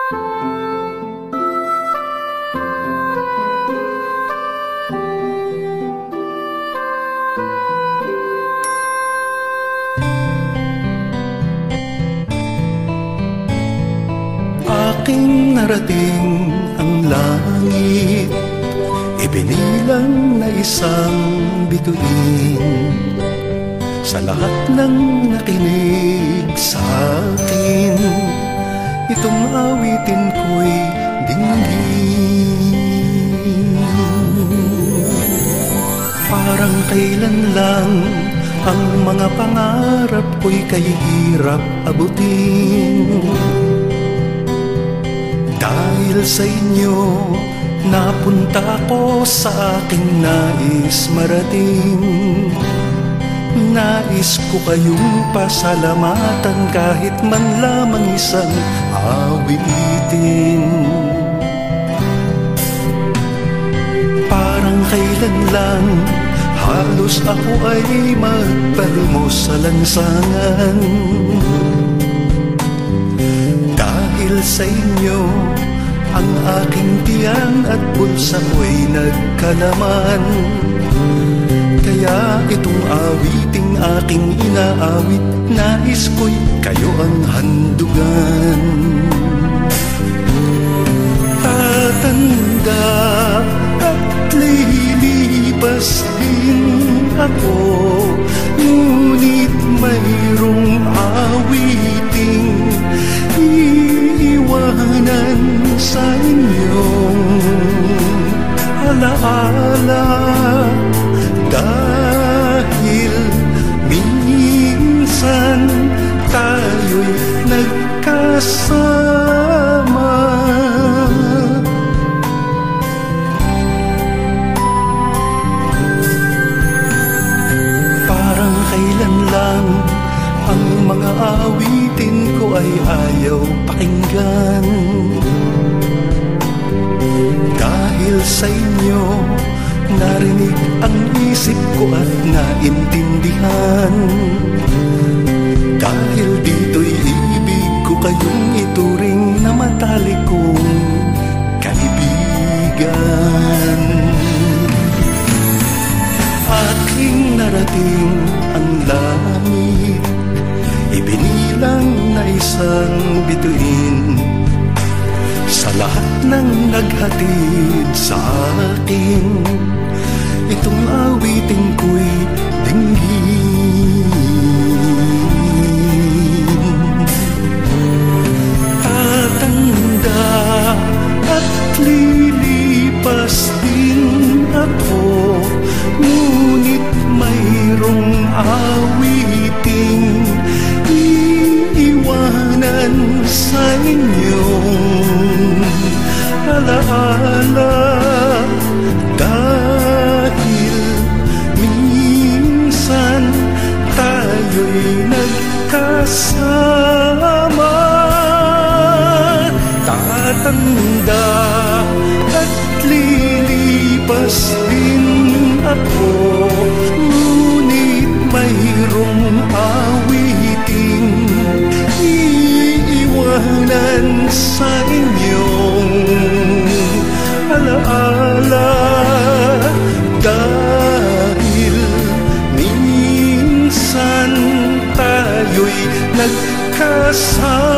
Aking narating ang langit, ibinilang na isang bituin. Sa lahat ng nakinig sa akin, itong awitin ko'y dinggin. Parang kailan lang ang mga pangarap ko'y kahirap abutin. Dahil sa inyo, napunta ako sa aking nais marating. Nais ko kayong pasalamatan kahit man lamang isang awitin. Parang kailan lang halos ako ay magpalimos sa lansangan. Dahil sa inyo, ang aking tiyan at bulsa ko'y nagkalaman. Kaya itong awiting aking inaawit, nais ko'y kayo ang handugan. Tatanda at lilipas din ako, ngunit mayroong awiting iiwanan sa inyong alaala. Dahil minsan tayo'y nagkasama. Parang kailan lang ang mga awitin ko ay ayaw pakinggan. Dahil sa inyo, narinig ang isip ko at naintindihan. Dahil dito'y ibig ko kayong ituring na matalik kong kaibigan. Aking narating ang langit, ibinilang na isang bituin. Sa lahat ng naghatid sa akin, itong awitin ko'y dinggin. Tatanda at lilipas din ako, ngunit mayroong awiting iiwanan sa inyong alaala. Dahil minsan tayo'y nagkasama. Tatanda at lilipas din ako, ngunit mayroong awiting iiwanan sa inyong alaala. Dahil minsan tayo'y nagkasama.